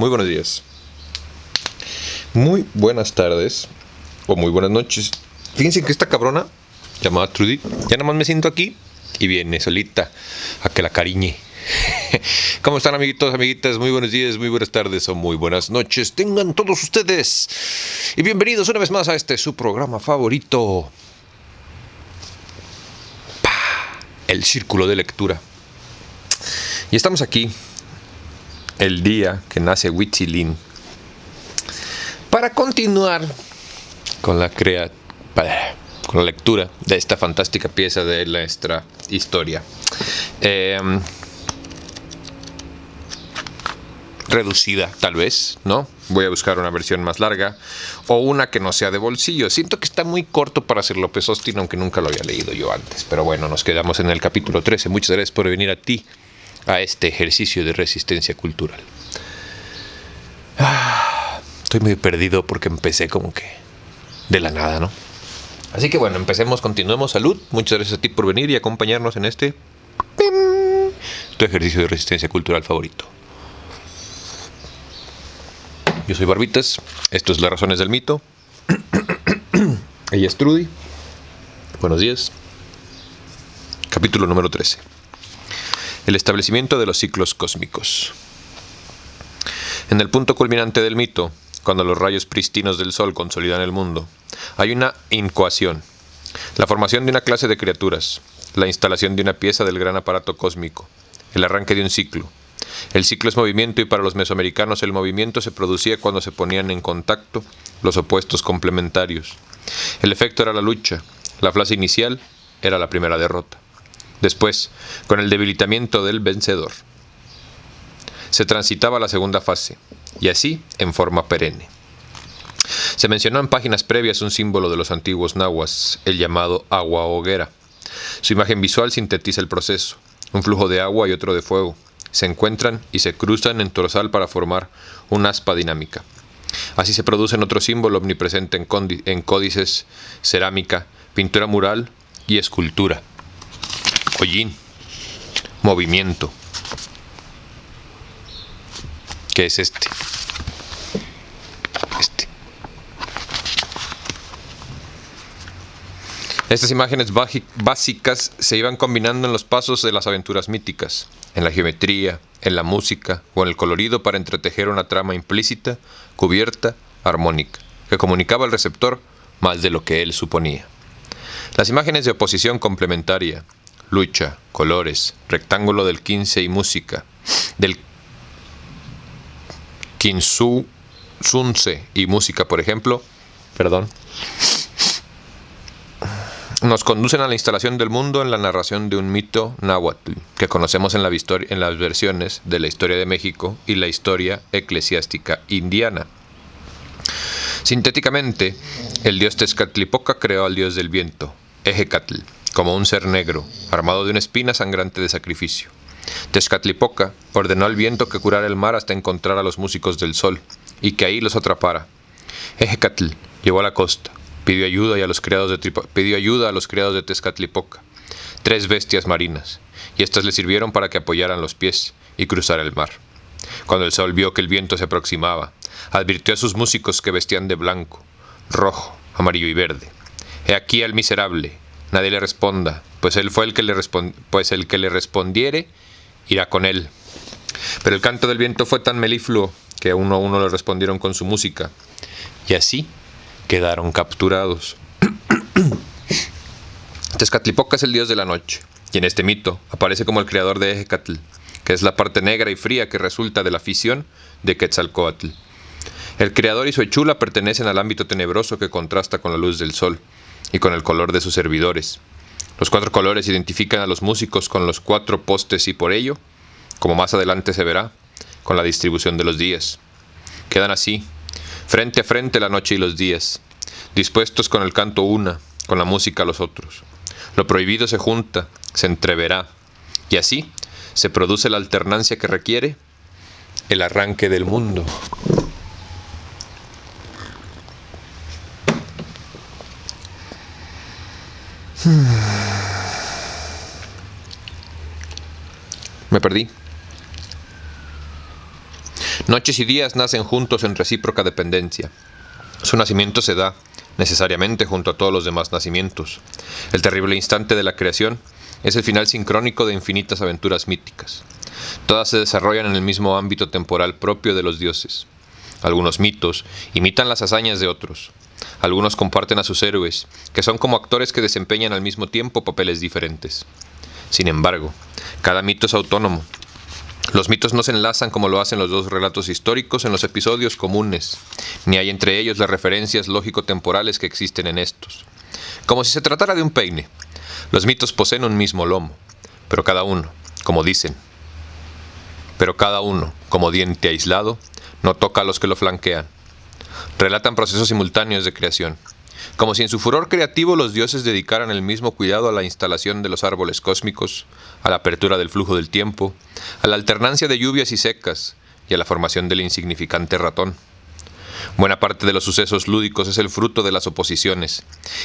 muy buenos días, muy buenas tardes o muy buenas noches. Fíjense que esta cabrona llamada Trudy ya nada más me siento aquí y viene solita a que la cariñe. ¿Cómo están, amiguitos, amiguitas? Muy buenos días, muy buenas tardes o muy buenas noches tengan todos ustedes y bienvenidos una vez más a este su programa favorito, El Círculo de Lectura. Y estamos aquí el día que nace Huitzilin para continuar con la lectura de esta fantástica pieza de nuestra historia. Reducida, tal vez, ¿no? Voy a buscar una versión más larga o una que no sea de bolsillo. Siento que está muy corto para ser López Austin, aunque nunca lo había leído yo antes. Pero bueno, nos quedamos en el capítulo 13. Muchas gracias por venir a este ejercicio de resistencia cultural. Estoy medio perdido porque empecé como que de la nada, ¿no? Así que bueno, empecemos, continuemos. Salud, muchas gracias a ti por venir y acompañarnos en tu ejercicio de resistencia cultural favorito. Yo soy Barbitas, esto es Las Razones del Mito. Ella es Trudy. Buenos días. Capítulo número 13. El establecimiento de los ciclos cósmicos. En el punto culminante del mito, cuando los rayos pristinos del sol consolidan el mundo, hay una incoación, la formación de una clase de criaturas, la instalación de una pieza del gran aparato cósmico, el arranque de un ciclo. El ciclo es movimiento y para los mesoamericanos el movimiento se producía cuando se ponían en contacto los opuestos complementarios. El efecto era la lucha, la fase inicial era la primera derrota. Después, con el debilitamiento del vencedor, se transitaba a la segunda fase, y así en forma perenne. Se mencionó en páginas previas un símbolo de los antiguos nahuas, el llamado agua hoguera. Su imagen visual sintetiza el proceso, un flujo de agua y otro de fuego. Se encuentran y se cruzan en torsal para formar una aspa dinámica. Así se produce otro símbolo omnipresente en códices, cerámica, pintura mural y escultura. Hollín, movimiento. ¿Qué es este? Estas imágenes básicas se iban combinando en los pasos de las aventuras míticas, en la geometría, en la música o en el colorido para entretejer una trama implícita, cubierta, armónica, que comunicaba al receptor más de lo que él suponía. Las imágenes de oposición complementaria, lucha, colores, rectángulo del 15 y música, del Kinsunse y música, por ejemplo, nos conducen a la instalación del mundo en la narración de un mito náhuatl que conocemos en las versiones de la historia de México y la historia eclesiástica indiana. Sintéticamente, el dios Tezcatlipoca creó al dios del viento, Ejecatl, como un ser negro, armado de una espina sangrante de sacrificio. Tezcatlipoca ordenó al viento que curara el mar hasta encontrar a los músicos del sol, y que ahí los atrapara. Ejecatl llegó a la costa, pidió ayuda a los criados de Tezcatlipoca, 3 bestias marinas, y éstas le sirvieron para que apoyaran los pies y cruzara el mar. Cuando el sol vio que el viento se aproximaba, advirtió a sus músicos que vestían de blanco, rojo, amarillo y verde. He aquí al miserable, nadie le responda, pues el que le respondiere irá con él. Pero el canto del viento fue tan melifluo que uno a uno le respondieron con su música, y así quedaron capturados. Tezcatlipoca es el dios de la noche, y en este mito aparece como el creador de Ejecatl, que es la parte negra y fría que resulta de la fisión de Quetzalcóatl. El creador y su hechula pertenecen al ámbito tenebroso que contrasta con la luz del sol y con el color de sus servidores. Los 4 colores identifican a los músicos con los 4 postes y por ello, como más adelante se verá, con la distribución de los días. Quedan así, frente a frente la noche y los días, dispuestos con el canto una, con la música los otros. Lo prohibido se junta, se entreverá, y así se produce la alternancia que requiere el arranque del mundo. Me perdí. Noches y días nacen juntos en recíproca dependencia. Su nacimiento se da, necesariamente, junto a todos los demás nacimientos. El terrible instante de la creación es el final sincrónico de infinitas aventuras míticas. Todas se desarrollan en el mismo ámbito temporal propio de los dioses. Algunos mitos imitan las hazañas de otros. Algunos comparten a sus héroes, que son como actores que desempeñan al mismo tiempo papeles diferentes. Sin embargo, cada mito es autónomo. Los mitos no se enlazan como lo hacen los dos relatos históricos en los episodios comunes, ni hay entre ellos las referencias lógico-temporales que existen en estos. Como si se tratara de un peine. Los mitos poseen un mismo lomo, pero cada uno, como diente aislado, no toca a los que lo flanquean. Relatan procesos simultáneos de creación, como si en su furor creativo los dioses dedicaran el mismo cuidado a la instalación de los árboles cósmicos, a la apertura del flujo del tiempo, a la alternancia de lluvias y secas, y a la formación del insignificante ratón. Buena parte de los sucesos lúdicos es el fruto de las oposiciones,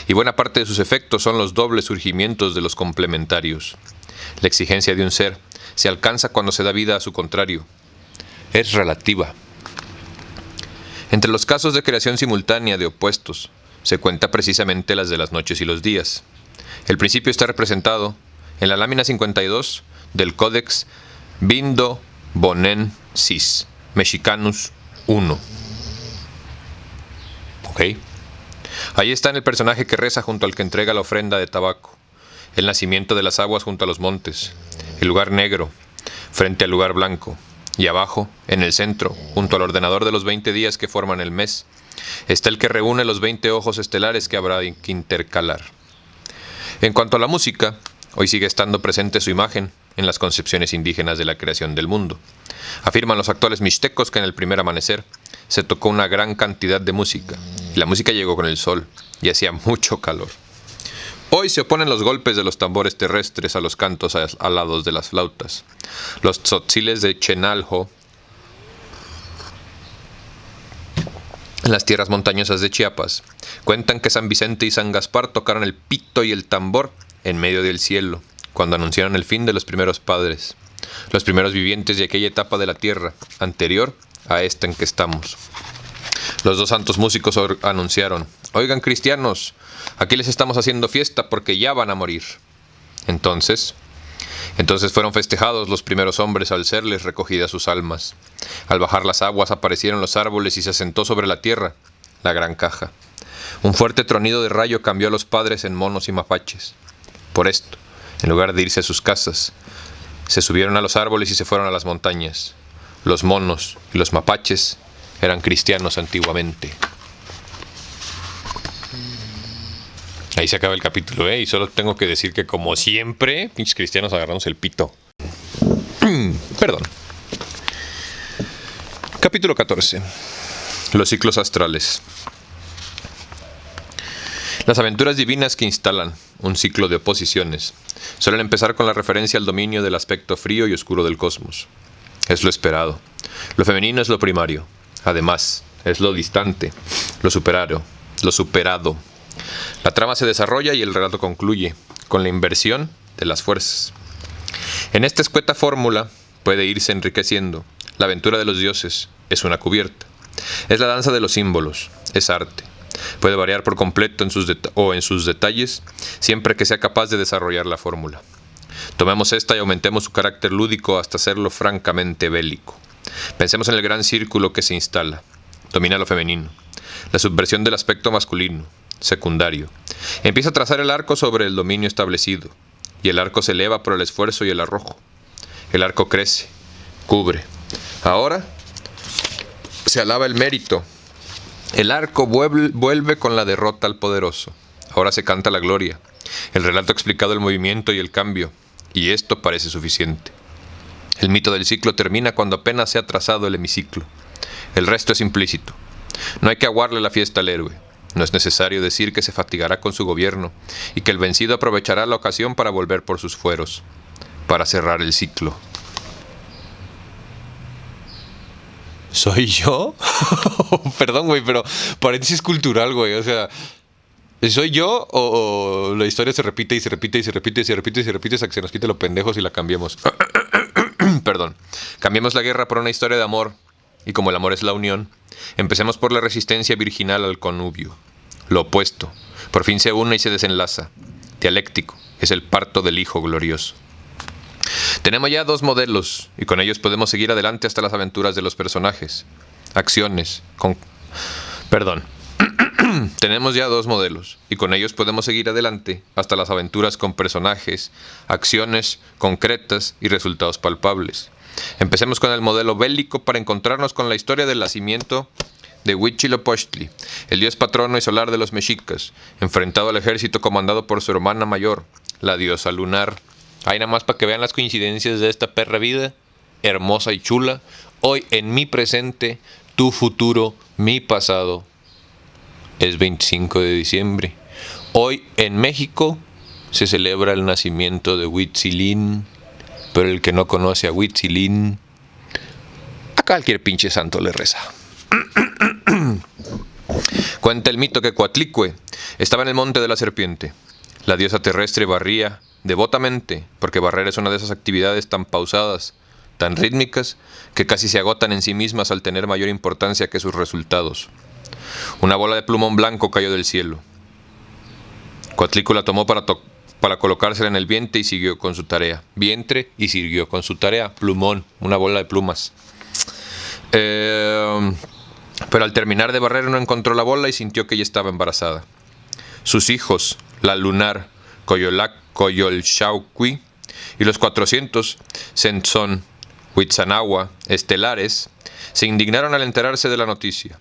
y buena parte de sus efectos son los dobles surgimientos de los complementarios. La exigencia de un ser se alcanza cuando se da vida a su contrario. Es relativa. Entre los casos de creación simultánea de opuestos, se cuenta precisamente las de las noches y los días. El principio está representado en la lámina 52 del Codex Vindobonensis Mexicanus I. ¿Ok? Ahí está en el personaje que reza junto al que entrega la ofrenda de tabaco, el nacimiento de las aguas junto a los montes, el lugar negro frente al lugar blanco, y abajo, en el centro, junto al ordenador de los 20 días que forman el mes, está el que reúne los 20 ojos estelares que habrá que intercalar. En cuanto a la música, hoy sigue estando presente su imagen en las concepciones indígenas de la creación del mundo. Afirman los actuales mixtecos que en el primer amanecer se tocó una gran cantidad de música, y la música llegó con el sol, y hacía mucho calor. Hoy se oponen los golpes de los tambores terrestres a los cantos alados de las flautas. Los tzotziles de Chenalho, en las tierras montañosas de Chiapas, cuentan que San Vicente y San Gaspar tocaron el pito y el tambor en medio del cielo, cuando anunciaron el fin de los primeros padres, los primeros vivientes de aquella etapa de la tierra, anterior a esta en que estamos. Los dos santos músicos anunciaron: «Oigan, cristianos, aquí les estamos haciendo fiesta porque ya van a morir». Entonces fueron festejados los primeros hombres al serles recogidas sus almas. Al bajar las aguas aparecieron los árboles y se asentó sobre la tierra la gran caja. Un fuerte tronido de rayo cambió a los padres en monos y mapaches. Por esto, en lugar de irse a sus casas, se subieron a los árboles y se fueron a las montañas. Los monos y los mapaches eran cristianos antiguamente. Ahí se acaba el capítulo, y solo tengo que decir que, como siempre, pinches cristianos agarramos el pito. Perdón. Capítulo 14. Los ciclos astrales. Las aventuras divinas que instalan un ciclo de oposiciones suelen empezar con la referencia al dominio del aspecto frío y oscuro del cosmos. Es lo esperado. Lo femenino es lo primario. Además, es lo distante, lo superado. La trama se desarrolla y el relato concluye con la inversión de las fuerzas. En esta escueta fórmula puede irse enriqueciendo. La aventura de los dioses es una cubierta. Es la danza de los símbolos, es arte. Puede variar por completo en sus detalles, siempre que sea capaz de desarrollar la fórmula. Tomemos esta y aumentemos su carácter lúdico hasta hacerlo francamente bélico. Pensemos en el gran círculo que se instala. Domina lo femenino. La subversión del aspecto masculino, secundario. Empieza a trazar el arco sobre el dominio establecido, y el arco se eleva por el esfuerzo y el arrojo. El arco crece, cubre. Ahora se alaba el mérito. El arco vuelve con la derrota al poderoso. Ahora se canta la gloria. El relato ha explicado el movimiento y el cambio, y esto parece suficiente. El mito del ciclo termina cuando apenas se ha trazado el hemiciclo. El resto es implícito. No hay que aguarle la fiesta al héroe. No es necesario decir que se fatigará con su gobierno y que el vencido aprovechará la ocasión para volver por sus fueros, para cerrar el ciclo. ¿Soy yo? Perdón, güey, pero paréntesis cultural, güey. O sea, ¿soy yo o la historia se repite y se repite y se repite y se repite y se repite hasta que se nos quite los pendejos y la cambiemos? Perdón. Cambiemos la guerra por una historia de amor y como el amor es la unión, empecemos por la resistencia virginal al connubio. Lo opuesto, por fin se une y se desenlaza. Dialéctico, es el parto del Hijo glorioso. Tenemos ya dos modelos, y con ellos podemos seguir adelante hasta las aventuras de los personajes. Tenemos ya dos modelos, y con ellos podemos seguir adelante hasta las aventuras con personajes, acciones concretas y resultados palpables. Empecemos con el modelo bélico para encontrarnos con la historia del nacimiento de Huitzilopochtli, el dios patrono y solar de los mexicas, enfrentado al ejército comandado por su hermana mayor, la diosa lunar. Ahí nada más para que vean las coincidencias de esta perra vida, hermosa y chula. Hoy en mi presente, tu futuro, mi pasado. Es 25 de diciembre. Hoy en México se celebra el nacimiento de Huitzilín, pero el que no conoce a Huitzilín, a cualquier pinche santo le reza. Cuenta el mito que Coatlicue estaba en el monte de la serpiente. La diosa terrestre barría devotamente, porque barrer es una de esas actividades tan pausadas, tan rítmicas, que casi se agotan en sí mismas al tener mayor importancia que sus resultados. Una bola de plumón blanco cayó del cielo. Coatlicue la tomó para colocársela en el vientre y siguió con su tarea. Vientre y siguió con su tarea. Plumón, una bola de plumas. Pero al terminar de barrer no encontró la bola y sintió que ella estaba embarazada. Sus hijos, la lunar, Coyolxauhqui, y los 400, Centzón, Huitzanahua, estelares, se indignaron al enterarse de la noticia.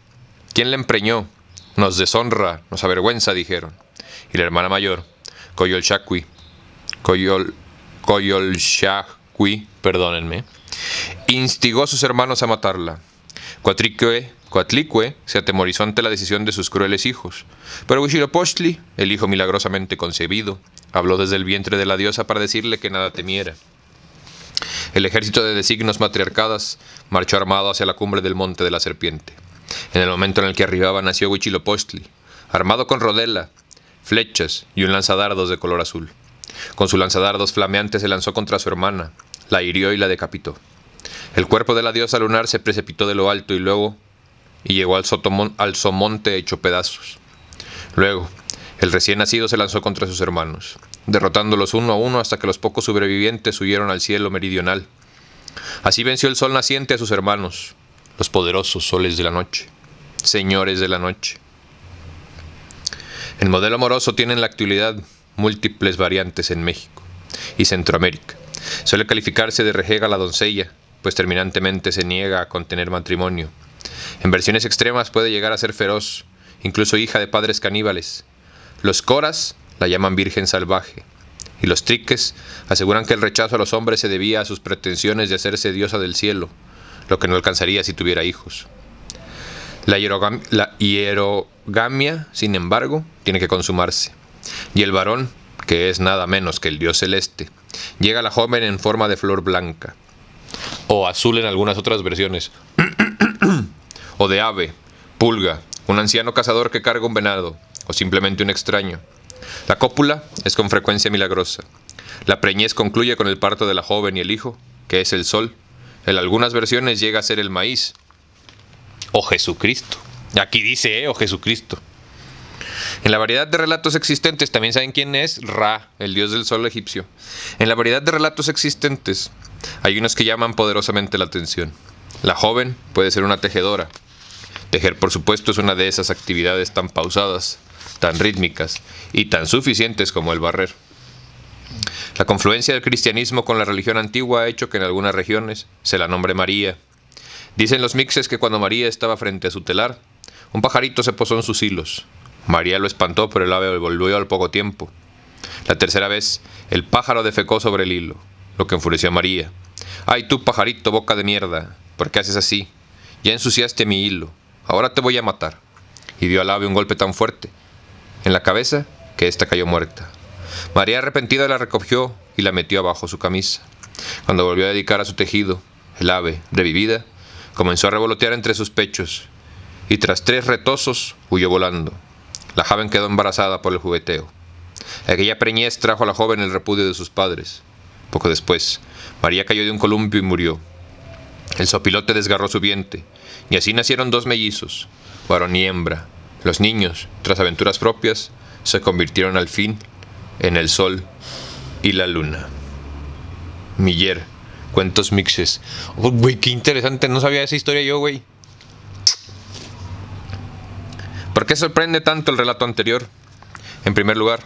¿Quién la empreñó? Nos deshonra, nos avergüenza, dijeron. Y la hermana mayor, Coyolxauhqui, instigó a sus hermanos a matarla. Coatlicue se atemorizó ante la decisión de sus crueles hijos, pero Huitzilopochtli, el hijo milagrosamente concebido, habló desde el vientre de la diosa para decirle que nada temiera. El ejército de designios matriarcadas marchó armado hacia la cumbre del monte de la serpiente. En el momento en el que arribaba nació Huitzilopochtli, armado con rodela, flechas y un lanzadardos de color azul. Con su lanzadardos flameante se lanzó contra su hermana, la hirió y la decapitó. El cuerpo de la diosa lunar se precipitó de lo alto y llegó al somonte hecho pedazos. Luego, el recién nacido se lanzó contra sus hermanos, derrotándolos uno a uno hasta que los pocos sobrevivientes huyeron al cielo meridional. Así venció el sol naciente a sus hermanos, los poderosos soles de la noche, señores de la noche. El modelo amoroso tiene en la actualidad múltiples variantes en México y Centroamérica. Suele calificarse de rejega la doncella, pues terminantemente se niega a contener matrimonio. En versiones extremas puede llegar a ser feroz, incluso hija de padres caníbales. Los coras la llaman virgen salvaje, y los triques aseguran que el rechazo a los hombres se debía a sus pretensiones de hacerse diosa del cielo, lo que no alcanzaría si tuviera hijos. La hierogamia, sin embargo, tiene que consumarse, y el varón, que es nada menos que el dios celeste, llega a la joven en forma de flor blanca, o azul en algunas otras versiones, o de ave, pulga, un anciano cazador que carga un venado, o simplemente un extraño. La cópula es con frecuencia milagrosa. La preñez concluye con el parto de la joven y el hijo, que es el sol. En algunas versiones llega a ser el maíz, o Jesucristo. Aquí dice, o Jesucristo. En la variedad de relatos existentes, también saben quién es Ra, el dios del sol egipcio. En la variedad de relatos existentes, hay unos que llaman poderosamente la atención. La joven puede ser una tejedora. Tejer, por supuesto, es una de esas actividades tan pausadas, tan rítmicas y tan suficientes como el barrer. La confluencia del cristianismo con la religión antigua ha hecho que en algunas regiones se la nombre María. Dicen los mixes que cuando María estaba frente a su telar, un pajarito se posó en sus hilos. María lo espantó, pero el ave volvió al poco tiempo. La tercera vez, el pájaro defecó sobre el hilo, lo que enfureció a María. ¡Ay, tú, pajarito, boca de mierda! ¿Por qué haces así? Ya ensuciaste mi hilo. Ahora te voy a matar. Y dio al ave un golpe tan fuerte en la cabeza que ésta cayó muerta. María, arrepentida, la recogió y la metió abajo su camisa. Cuando volvió a dedicar a su tejido, el ave, revivida, comenzó a revolotear entre sus pechos y tras 3 retozos huyó volando. La joven quedó embarazada por el jugueteo. Aquella preñez trajo a la joven el repudio de sus padres. Poco después, María cayó de un columpio y murió. El zopilote desgarró su vientre, y así nacieron 2 mellizos, varón y hembra. Los niños, tras aventuras propias, se convirtieron al fin en el sol y la luna. Miller, Cuentos Mixes. Oh, güey, qué interesante, no sabía esa historia yo, güey. ¿Por qué sorprende tanto el relato anterior? En primer lugar,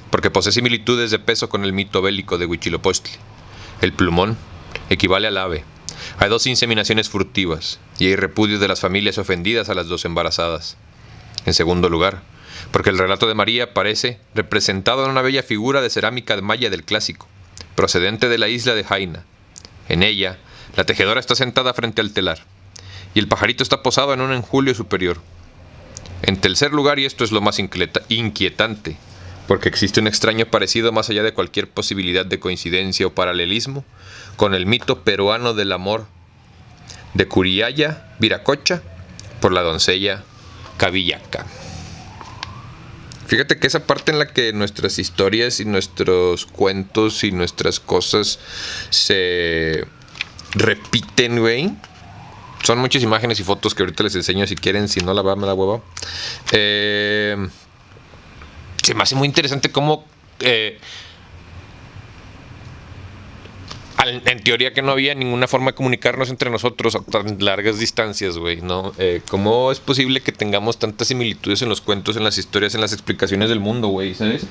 porque posee similitudes de peso con el mito bélico de Huitzilopochtli. El plumón equivale al ave. Hay 2 inseminaciones furtivas, y hay repudio de las familias ofendidas a las 2 embarazadas. En segundo lugar, porque el relato de María aparece representado en una bella figura de cerámica maya del clásico, procedente de la isla de Jaina. En ella, la tejedora está sentada frente al telar, y el pajarito está posado en un enjulio superior. En tercer lugar, y esto es lo más inquietante, porque existe un extraño parecido más allá de cualquier posibilidad de coincidencia o paralelismo, con el mito peruano del amor de Curiaya Viracocha por la doncella Cabillaca. Fíjate que esa parte en la que nuestras historias y nuestros cuentos y nuestras cosas se repiten, güey. Son muchas imágenes y fotos que ahorita les enseño si quieren, si no la va, me la hueva. Se me hace muy interesante cómo en teoría que no había ninguna forma de comunicarnos entre nosotros a tan largas distancias, güey, ¿no? ¿Cómo es posible que tengamos tantas similitudes en los cuentos, en las historias, en las explicaciones del mundo, güey, ¿sabes?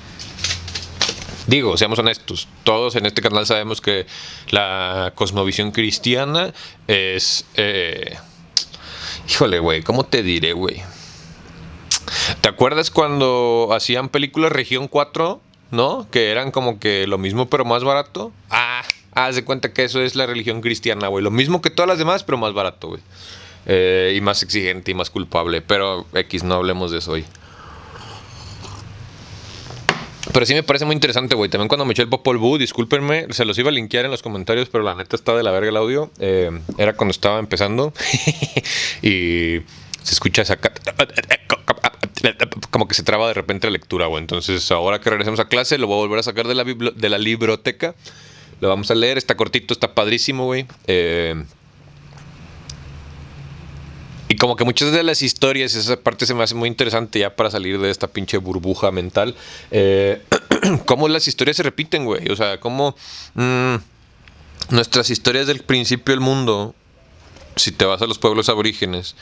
Digo, seamos honestos, todos en este canal sabemos que la cosmovisión cristiana es... Híjole, güey, ¿cómo te diré, güey? ¿Te acuerdas cuando hacían películas Región 4, no? Que eran como que lo mismo pero más barato. Haz de cuenta que eso es la religión cristiana, güey. Lo mismo que todas las demás, pero más barato, güey. Y más exigente y más culpable. Pero X, no hablemos de eso hoy. Pero sí me parece muy interesante, güey. También cuando me eché el Popol Vuh, discúlpenme, se los iba a linkear en los comentarios, pero la neta está de la verga el audio. Era cuando estaba empezando. Y se escucha esa... como que se traba de repente la lectura, güey. Entonces, ahora que regresemos a clase, lo voy a volver a sacar de la biblioteca. Lo vamos a leer, está cortito, está padrísimo, güey. Y como que muchas de las historias, esa parte se me hace muy interesante ya para salir de esta pinche burbuja mental. Cómo las historias se repiten, güey. O sea, cómo nuestras historias del principio del mundo, si te vas a los pueblos aborígenes,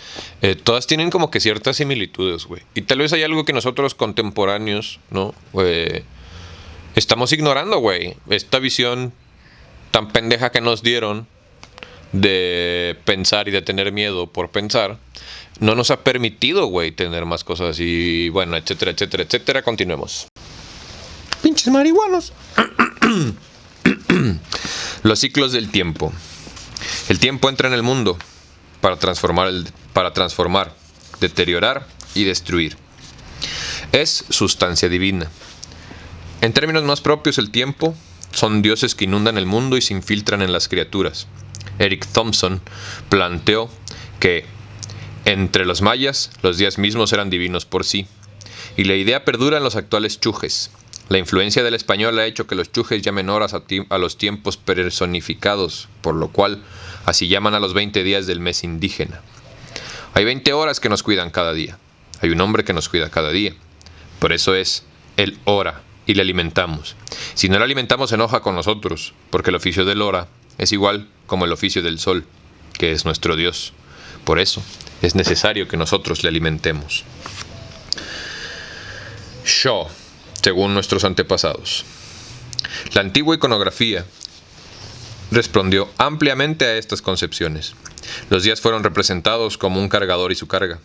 todas tienen como que ciertas similitudes, güey. Y tal vez hay algo que nosotros contemporáneos, ¿no? Estamos ignorando, güey. Esta visión tan pendeja que nos dieron de pensar y de tener miedo por pensar, no nos ha permitido, güey, tener más cosas y bueno, etcétera, etcétera, etcétera. Continuemos. Pinches marihuanos. Los ciclos del tiempo. El tiempo entra en el mundo para transformar, deteriorar y destruir. Es sustancia divina. En términos más propios, el tiempo son dioses que inundan el mundo y se infiltran en las criaturas. Eric Thompson planteó que entre los mayas los días mismos eran divinos por sí, y la idea perdura en los actuales chujes. La influencia del español ha hecho que los chujes llamen horas a los tiempos personificados, por lo cual así llaman a los 20 días del mes indígena. Hay 20 horas que nos cuidan cada día. Hay un hombre que nos cuida cada día. Por eso es el hora y le alimentamos. Si no le alimentamos se enoja con nosotros, porque el oficio del hora es igual como el oficio del sol, que es nuestro Dios. Por eso es necesario que nosotros le alimentemos. Shaw, según nuestros antepasados. La antigua iconografía respondió ampliamente a estas concepciones. Los días fueron representados como un cargador y su carga.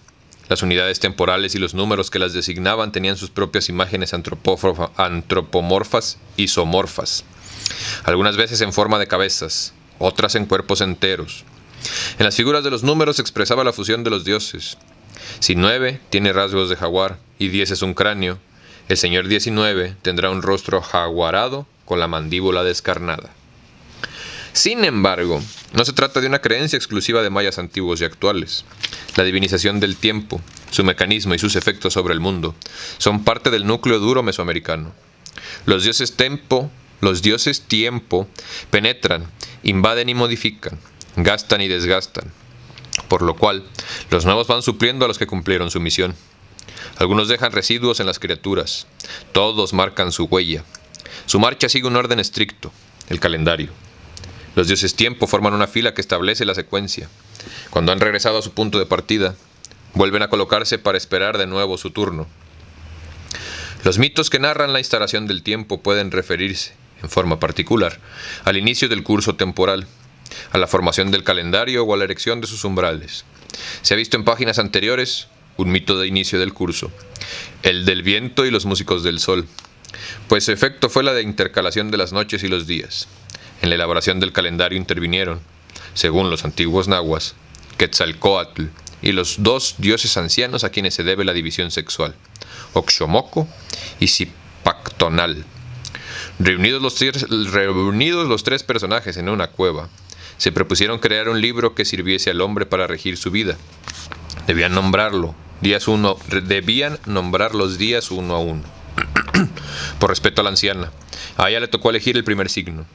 Las unidades temporales y los números que las designaban tenían sus propias imágenes antropomorfas y zoomorfas, algunas veces en forma de cabezas, otras en cuerpos enteros. En las figuras de los números se expresaba la fusión de los dioses. Si 9 tiene rasgos de jaguar y 10 es un cráneo, el señor 19 tendrá un rostro jaguarado con la mandíbula descarnada. Sin embargo, no se trata de una creencia exclusiva de mayas antiguos y actuales. La divinización del tiempo, su mecanismo y sus efectos sobre el mundo son parte del núcleo duro mesoamericano. Los dioses tiempo penetran, invaden y modifican. gastan y desgastan, por lo cual los nuevos van supliendo a los que cumplieron su misión. Algunos dejan residuos en las criaturas, todos marcan su huella. Su marcha sigue un orden estricto, el calendario. Los dioses tiempo forman una fila que establece la secuencia. Cuando han regresado a su punto de partida, vuelven a colocarse para esperar de nuevo su turno. Los mitos que narran la instalación del tiempo pueden referirse, en forma particular, al inicio del curso temporal, a la formación del calendario o a la erección de sus umbrales. Se ha visto en páginas anteriores un mito de inicio del curso, el del viento y los músicos del sol, pues su efecto fue la de intercalación de las noches y los días. En la elaboración del calendario intervinieron, según los antiguos nahuas, Quetzalcóatl y los dos dioses ancianos a quienes se debe la división sexual, Oxomoco y Zipactonal. Reunidos los tres personajes en una cueva, se propusieron crear un libro que sirviese al hombre para regir su vida. Debían nombrar los días uno a uno. Por respeto a la anciana, a ella le tocó elegir el primer signo.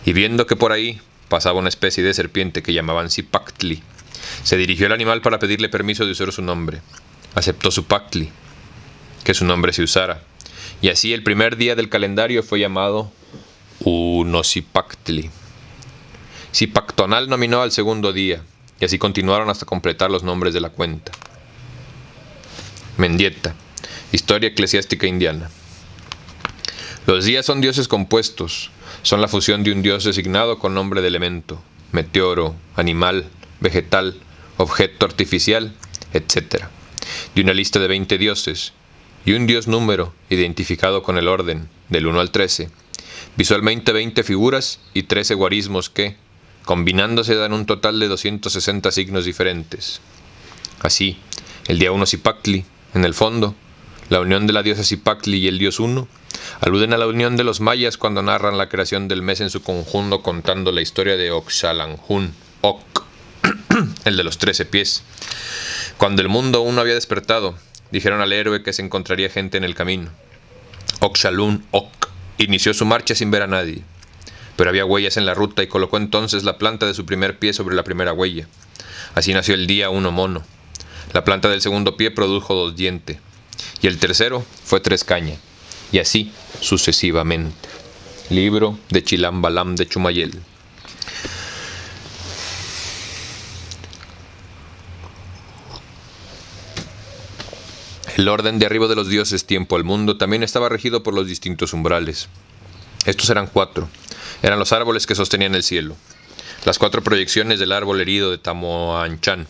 Y viendo que por ahí pasaba una especie de serpiente que llamaban Zipactli, se dirigió al animal para pedirle permiso de usar su nombre. Aceptó Zipactli, que su nombre se usara, y así el primer día del calendario fue llamado Unozipactli. Zipactonal nominó al segundo día, y así continuaron hasta completar los nombres de la cuenta. Mendieta, historia eclesiástica indiana. Los días son dioses compuestos, son la fusión de un dios designado con nombre de elemento, meteoro, animal, vegetal, objeto artificial, etc., de una lista de 20 dioses, y un dios número identificado con el orden, del 1 al 13, visualmente 20 figuras y 13 guarismos que, combinándose, dan un total de 260 signos diferentes. Así, el día 1 Zipactli, en el fondo, la unión de la diosa Zipactli y el dios 1, aluden a la unión de los mayas cuando narran la creación del mes en su conjunto contando la historia de Oxalanjún, Oc, el de los 13 pies. Cuando el mundo aún no había despertado, dijeron al héroe que se encontraría gente en el camino. Oxalún, Oc, inició su marcha sin ver a nadie, pero había huellas en la ruta y colocó entonces la planta de su primer pie sobre la primera huella. Así nació el día 1 mono. La planta del segundo pie produjo 2 dientes, y el tercero fue 3 cañas, y así sucesivamente. Libro de Chilam Balam de Chumayel. El orden de arribo de los dioses tiempo al mundo también estaba regido por los distintos umbrales. Estos eran 4. Eran los árboles que sostenían el cielo. Las 4 proyecciones del árbol herido de Tamoanchan.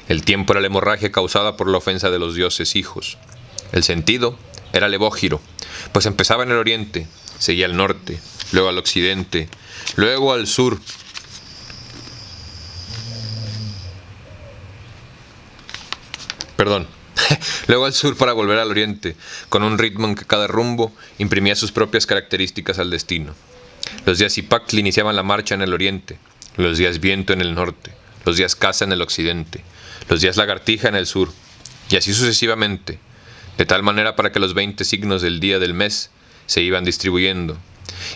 El tiempo era la hemorragia causada por la ofensa de los dioses hijos. El sentido era levógiro, pues empezaba en el oriente, seguía al norte, luego al occidente, luego al sur. Luego al sur para volver al oriente, con un ritmo en que cada rumbo imprimía sus propias características al destino. Los días Zipactli iniciaban la marcha en el oriente, los días viento en el norte, los días caza en el occidente, los días lagartija en el sur, y así sucesivamente, de tal manera para que los 20 signos del día del mes se iban distribuyendo,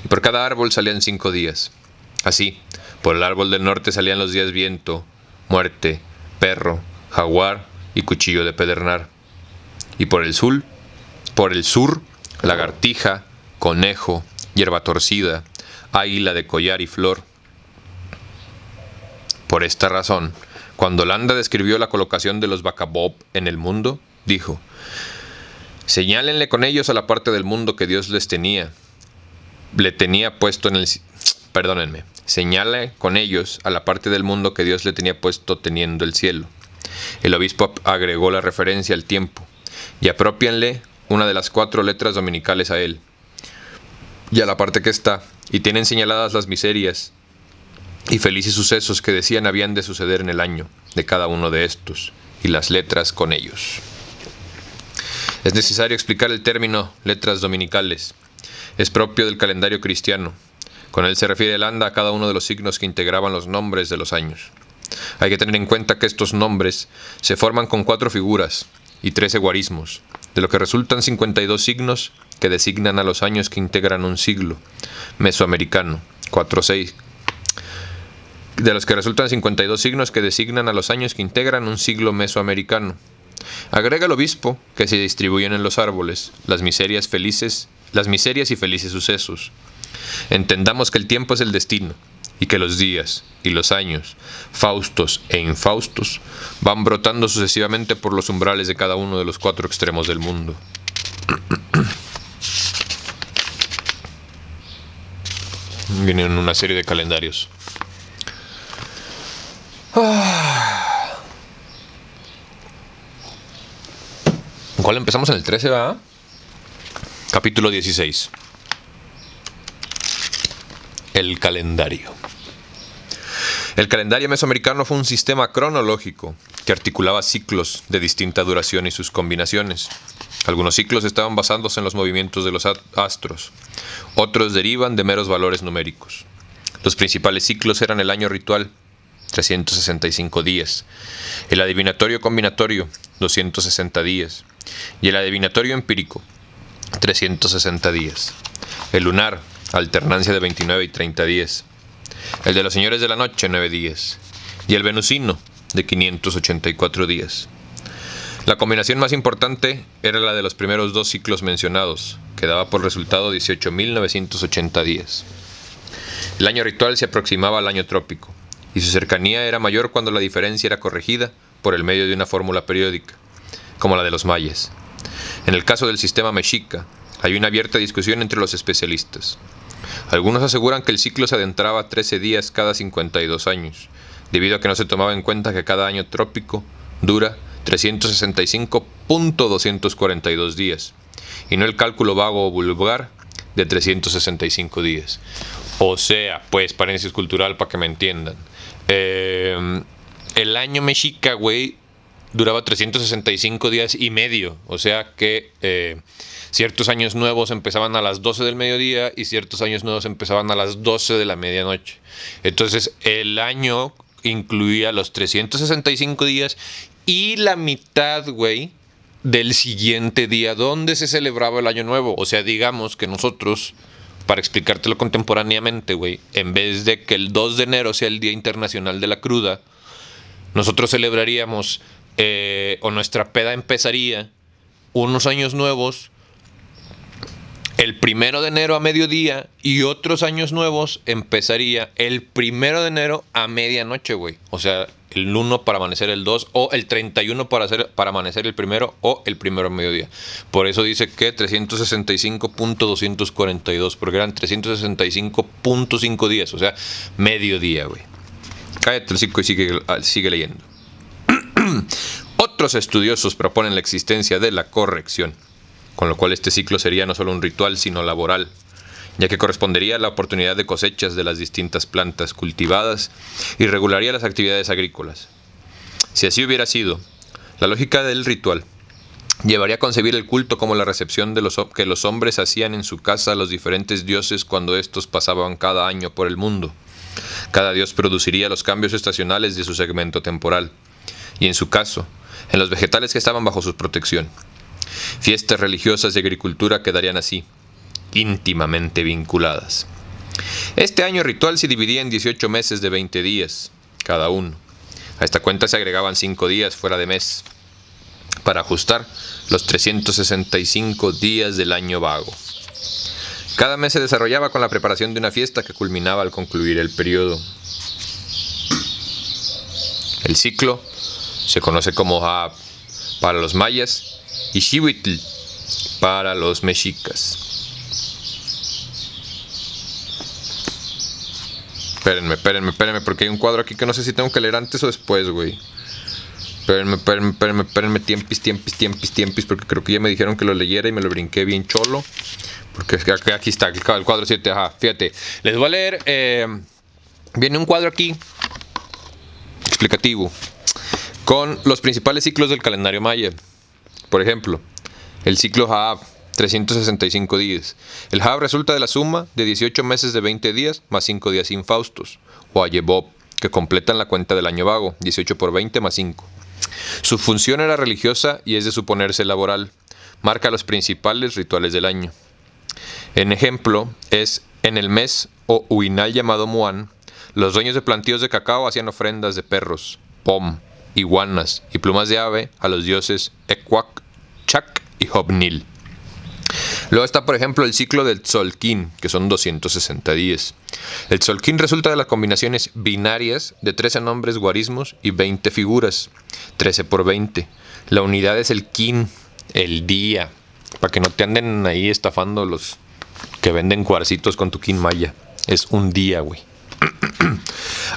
y por cada árbol salían 5 días. Así, por el árbol del norte salían los días viento, muerte, perro, jaguar y cuchillo de pedernar, y por el sur, lagartija, conejo, hierba torcida, águila de collar y flor. Por esta razón, cuando Landa describió la colocación de los Bacabob en el mundo, dijo: señálenle con ellos a la parte del mundo que Dios señale con ellos a la parte del mundo que Dios le tenía puesto teniendo el cielo. El obispo agregó la referencia al tiempo, y apropianle una de las 4 letras dominicales a él, y a la parte que está, y tienen señaladas las miserias y felices sucesos que decían habían de suceder en el año de cada uno de estos, y las letras con ellos. Es necesario explicar el término letras dominicales. Es propio del calendario cristiano. Con él se refiere Landa a cada uno de los signos que integraban los nombres de los años. Hay que tener en cuenta que estos nombres se forman con 4 figuras y 13 guarismos, de lo que resultan 52 signos que designan a los años que integran un siglo mesoamericano, 4-6. de los que resultan 52 signos que designan a los años que integran un siglo mesoamericano. Agrega el obispo que se distribuyen en los árboles las miserias y felices sucesos. Entendamos que el tiempo es el destino, y que los días y los años, faustos e infaustos, van brotando sucesivamente por los umbrales de cada uno de los 4 extremos del mundo. Vienen una serie de calendarios. ¿Cuál empezamos en el 13, va? Capítulo 16. El calendario. El calendario mesoamericano fue un sistema cronológico que articulaba ciclos de distinta duración y sus combinaciones. Algunos ciclos estaban basados en los movimientos de los astros, otros derivan de meros valores numéricos. Los principales ciclos eran el año ritual, 365 días, el adivinatorio combinatorio, 260 días, y el adivinatorio empírico, 360 días. El lunar, alternancia de 29 y 30 días. El de los señores de la noche, 9 días. Y el venusino, de 584 días. La combinación más importante era la de los primeros 2 ciclos mencionados, que daba por resultado 18.980 días. El año ritual se aproximaba al año trópico, y su cercanía era mayor cuando la diferencia era corregida por el medio de una fórmula periódica, como la de los mayas. En el caso del sistema mexica, hay una abierta discusión entre los especialistas. Algunos aseguran que el ciclo se adentraba 13 días cada 52 años, debido a que no se tomaba en cuenta que cada año trópico dura 365.242 días, y no el cálculo vago o vulgar de 365 días. O sea, pues, paréntesis cultural para que me entiendan. El año mexica, güey, duraba 365 días y medio. O sea que ciertos años nuevos empezaban a las 12 del mediodía y ciertos años nuevos empezaban a las 12 de la medianoche. Entonces, el año incluía los 365 días y la mitad, güey, del siguiente día donde se celebraba el año nuevo. O sea, digamos que nosotros, para explicártelo contemporáneamente, güey, en vez de que el 2 de enero sea el Día Internacional de la Cruda, nosotros celebraríamos, o nuestra peda empezaría unos años nuevos el 1 de enero a mediodía, y otros años nuevos empezaría el 1 de enero a medianoche, güey. O sea, el 1 para amanecer el 2, o el 31 para amanecer el 1, o el 1 a mediodía. Por eso dice que 365.242, porque eran 365.5 días, o sea, mediodía, güey. Cállate el hocico y sigue leyendo. Otros estudiosos proponen la existencia de la corrección, con lo cual este ciclo sería no solo un ritual, sino laboral, ya que correspondería a la oportunidad de cosechas de las distintas plantas cultivadas y regularía las actividades agrícolas. Si así hubiera sido, la lógica del ritual llevaría a concebir el culto como la recepción que los hombres hacían en su casa a los diferentes dioses cuando estos pasaban cada año por el mundo. Cada dios produciría los cambios estacionales de su segmento temporal, y en su caso, en los vegetales que estaban bajo su protección. Fiestas religiosas y agricultura quedarían así, íntimamente vinculadas. Este año ritual se dividía en 18 meses de 20 días, cada uno. A esta cuenta se agregaban 5 días fuera de mes, para ajustar los 365 días del año vago. Cada mes se desarrollaba con la preparación de una fiesta que culminaba al concluir el periodo. El ciclo se conoce como Haab para los mayas y Xihuitl para los mexicas. Espérenme, porque hay un cuadro aquí que no sé si tengo que leer antes o después, güey. Espérenme, tiempis, porque creo que ya me dijeron que lo leyera y me lo brinqué bien cholo. Porque aquí está, el cuadro 7, ajá, fíjate. Les voy a leer, viene un cuadro aquí, explicativo, con los principales ciclos del calendario maya. Por ejemplo, el ciclo Haab, 365 días. El Haab resulta de la suma de 18 meses de 20 días más 5 días infaustos, o Ayebob, que completan la cuenta del año vago, 18 por 20 más 5. Su función era religiosa y es de suponerse laboral. Marca los principales rituales del año. En ejemplo, es en el mes o Uinal llamado Muán, Los dueños de plantíos de cacao hacían ofrendas de perros, pom, iguanas y plumas de ave a los dioses Ecuac, Chac y Hobnil. Luego está, por ejemplo, el ciclo del Tzolk'in, que son 260 días. El Tzolk'in resulta de las combinaciones binarias de 13 nombres guarismos y 20 figuras, 13 por 20. La unidad es el kin, el día, para que no te anden ahí estafando los que venden cuarcitos con tu kin maya. Es un día, güey.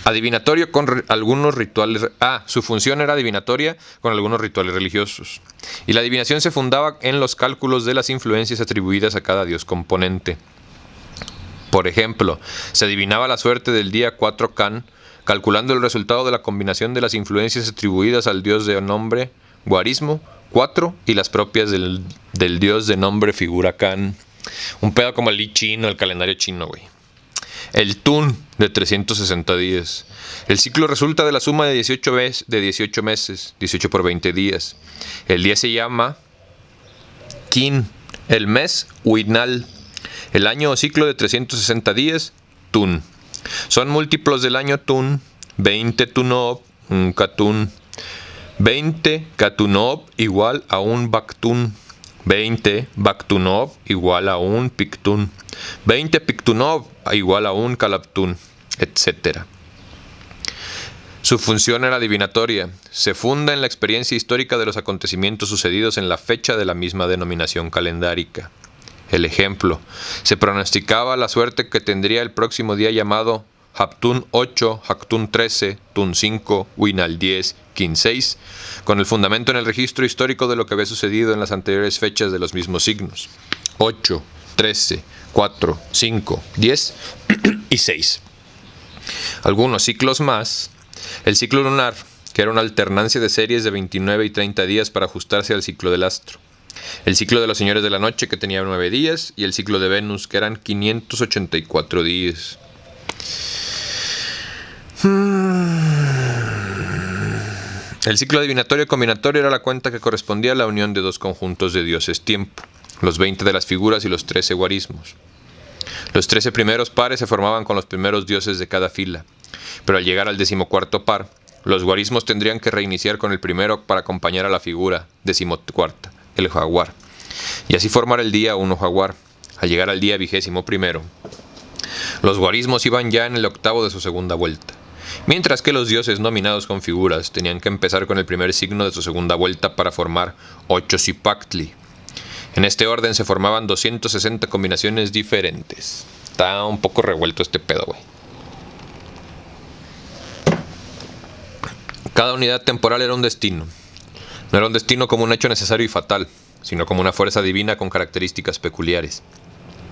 Adivinatorio con algunos rituales. Su función era adivinatoria con algunos rituales religiosos. Y la adivinación se fundaba en los cálculos de las influencias atribuidas a cada dios componente. Por ejemplo, se adivinaba la suerte del día 4 Can, calculando el resultado de la combinación de las influencias atribuidas al dios de nombre guarismo 4 y las propias del dios de nombre figura Can. Un pedo como el Li Chin o el calendario chino, güey. El Tun de 360 días. El ciclo resulta de la suma de 18 meses, 18 por 20 días. El día se llama Kin, el mes Huinal. El año o ciclo de 360 días, Tun. Son múltiplos del año Tun, 20 Tunov, un Katun. 20 Katunov igual a un Baktun. 20 Baktunov igual a un Pictun. 20 Pictunov igual a un Kalaptun, etc. Su función era adivinatoria. Se funda en la experiencia histórica de los acontecimientos sucedidos en la fecha de la misma denominación calendárica. El ejemplo: se pronosticaba la suerte que tendría el próximo día llamado Haptun 8, Haptun 13, Tun 5, Huinal 10, Kin 6, con el fundamento en el registro histórico de lo que había sucedido en las anteriores fechas de los mismos signos: 8, 13, 4, 5, 10 y 6. Algunos ciclos más. El ciclo lunar, que era una alternancia de series de 29 y 30 días para ajustarse al ciclo del astro. El ciclo de los señores de la noche, que tenía 9 días, y el ciclo de Venus, que eran 584 días. El ciclo adivinatorio combinatorio era la cuenta que correspondía a la unión de dos conjuntos de dioses tiempo, los 20 de las figuras y los 13 guarismos. Los 13 primeros pares se formaban con los primeros dioses de cada fila, pero al llegar al 14º par, los guarismos tendrían que reiniciar con el primero para acompañar a la figura 14ª, el jaguar, y así formar el día 1 jaguar. Al llegar al día 21º, los guarismos iban ya en el octavo de su segunda vuelta, mientras que los dioses nominados con figuras tenían que empezar con el primer signo de su segunda vuelta para formar 8 Zipactli. En este orden se formaban 260 combinaciones diferentes. Está un poco revuelto este pedo, güey. Cada unidad temporal era un destino. No era un destino como un hecho necesario y fatal, sino como una fuerza divina con características peculiares.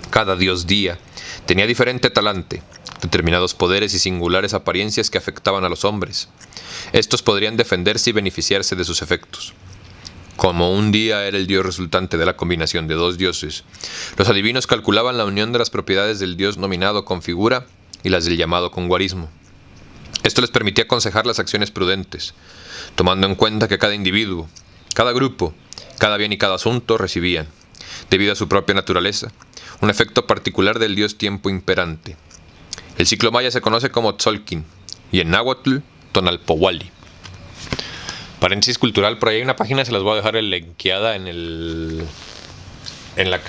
Cada dios día tenía diferente talante, determinados poderes y singulares apariencias que afectaban a los hombres. Estos podrían defenderse y beneficiarse de sus efectos. Como un día era el dios resultante de la combinación de dos dioses, los adivinos calculaban la unión de las propiedades del dios nominado con figura y las del llamado con guarismo. Esto les permitía aconsejar las acciones prudentes, tomando en cuenta que cada individuo, cada grupo, cada bien y cada asunto recibían, debido a su propia naturaleza, un efecto particular del dios tiempo imperante. El ciclo maya se conoce como Tzolk'in y en náhuatl Tonalpohualli. Paréntesis cultural, por ahí hay una página, se las voy a dejar linkeada en la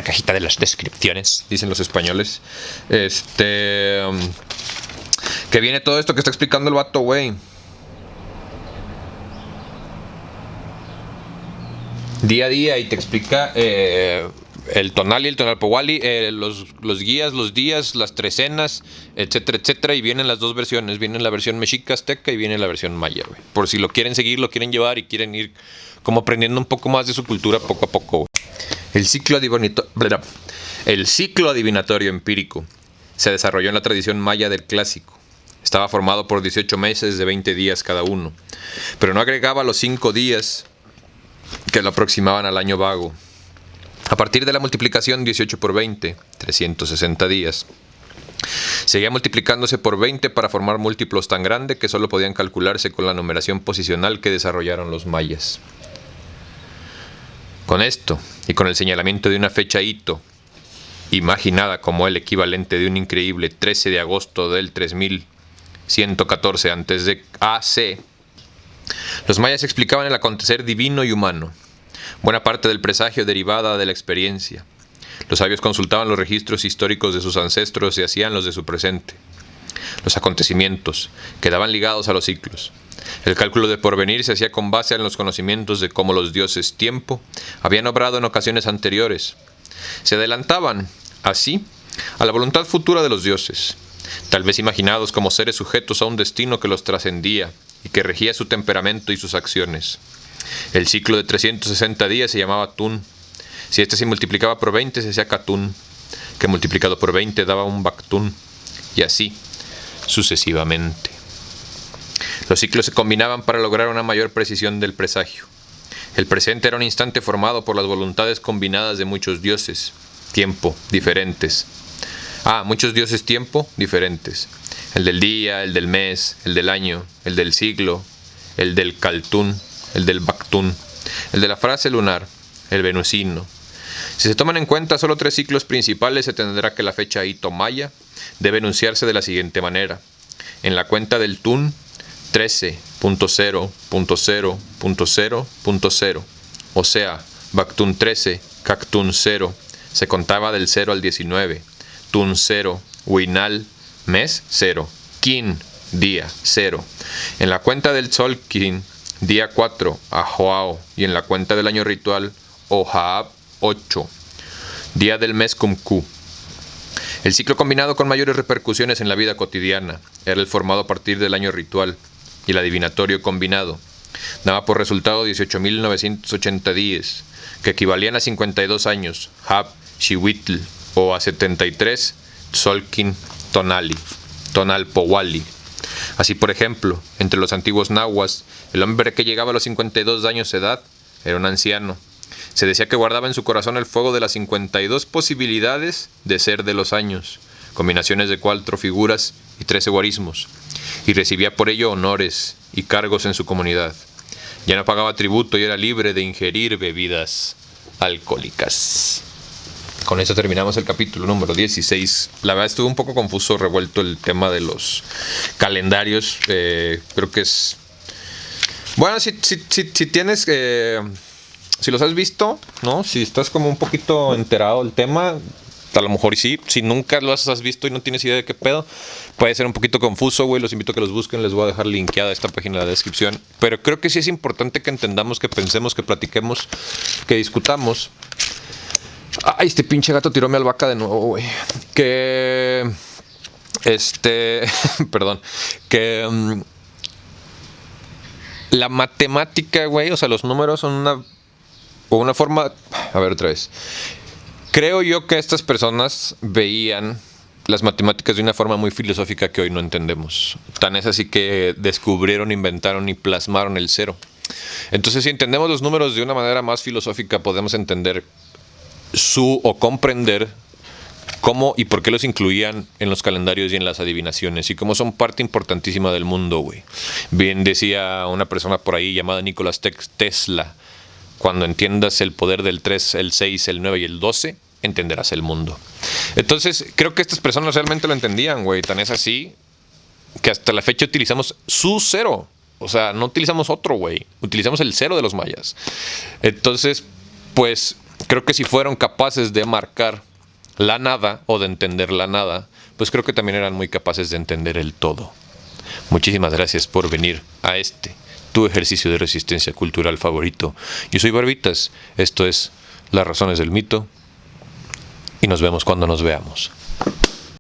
cajita de las descripciones, dicen los españoles. Que viene todo esto que está explicando el vato, güey. Día a día, y te explica el tonal y el tonalpohualli, los guías, los días, las trecenas, etcétera, etcétera. Y vienen las dos versiones. Viene la versión mexica azteca y viene la versión maya, güey. Por si lo quieren seguir, lo quieren llevar y quieren ir como aprendiendo un poco más de su cultura poco a poco, güey. El ciclo adivinatorio empírico se desarrolló en la tradición maya del clásico. Estaba formado por 18 meses de 20 días cada uno, pero no agregaba los 5 días que lo aproximaban al año vago. A partir de la multiplicación 18 por 20, 360 días, seguía multiplicándose por 20 para formar múltiplos tan grandes que solo podían calcularse con la numeración posicional que desarrollaron los mayas. Con esto, y con el señalamiento de una fecha hito, imaginada como el equivalente de un increíble 13 de agosto del 3000 114 AC, los mayas explicaban el acontecer divino y humano, buena parte del presagio derivada de la experiencia. Los sabios consultaban los registros históricos de sus ancestros y hacían los de su presente. Los acontecimientos quedaban ligados a los ciclos. El cálculo de porvenir se hacía con base en los conocimientos de cómo los dioses tiempo habían obrado en ocasiones anteriores. Se adelantaban, así, a la voluntad futura de los dioses, tal vez imaginados como seres sujetos a un destino que los trascendía y que regía su temperamento y sus acciones. El ciclo de 360 días se llamaba Tun. Si este se multiplicaba por 20 se hacía Katun, que multiplicado por 20 daba un Baktun, y así sucesivamente. Los ciclos se combinaban para lograr una mayor precisión del presagio. El presente era un instante formado por las voluntades combinadas de muchos dioses, tiempo, diferentes. Muchos dioses tiempo, diferentes. El del día, el del mes, el del año, el del siglo, el del Kaltún, el del Baktún, el de la frase lunar, el venusino. Si se toman en cuenta solo 3 ciclos principales, se tendrá que la fecha hito maya debe enunciarse de la siguiente manera. En la cuenta del Tun, 13.0.0.0.0, o sea, Baktún 13, Caktún 0, se contaba del 0 al 19, Tun 0, Huinal, mes 0, Kin, día 0. En la cuenta del Tzolkin, día 4, Ajoao, y en la cuenta del año ritual, Ojaab 8, día del mes Kumku. El ciclo combinado con mayores repercusiones en la vida cotidiana era el formado a partir del año ritual, y el adivinatorio combinado daba por resultado 18.980 días, que equivalían a 52 años, Hab, Xihuitl, o a 73, Tzolkin, Tonalpowali. Así, por ejemplo, entre los antiguos nahuas, el hombre que llegaba a los 52 años de edad era un anciano. Se decía que guardaba en su corazón el fuego de las 52 posibilidades de ser de los años, combinaciones de 4 figuras y 13 guarismos, y recibía por ello honores y cargos en su comunidad. Ya no pagaba tributo y era libre de ingerir bebidas alcohólicas. Con eso terminamos el capítulo número 16. La verdad estuvo un poco confuso, revuelto el tema de los calendarios. Creo que es... Bueno, si tienes... si los has visto, ¿no? Si estás como un poquito enterado del tema, a lo mejor y sí. Si nunca los has visto y no tienes idea de qué pedo, puede ser un poquito confuso, güey. Los invito a que los busquen. Les voy a dejar linkeada esta página en la descripción. Pero creo que sí es importante que entendamos, que pensemos, que platiquemos, que discutamos. Ay, este pinche gato tiró mi albahaca de nuevo, güey. Perdón. La matemática, güey, o sea, los números son una forma... A ver, otra vez. Creo yo que estas personas veían las matemáticas de una forma muy filosófica que hoy no entendemos. Tan es así que descubrieron, inventaron y plasmaron el cero. Entonces, si entendemos los números de una manera más filosófica, podemos entender o comprender cómo y por qué los incluían en los calendarios y en las adivinaciones, y cómo son parte importantísima del mundo, güey. Bien decía una persona por ahí llamada Nicolás Tesla: cuando entiendas el poder del 3, el 6, el 9 y el 12, entenderás el mundo. Entonces, creo que estas personas realmente lo entendían, güey. Tan es así que hasta la fecha utilizamos su cero. O sea, no utilizamos otro, güey. Utilizamos el cero de los mayas. Entonces, pues, creo que si fueron capaces de marcar la nada o de entender la nada, pues creo que también eran muy capaces de entender el todo. Muchísimas gracias por venir a tu ejercicio de resistencia cultural favorito. Yo soy Barbitas, esto es Las Razones del Mito, y nos vemos cuando nos veamos.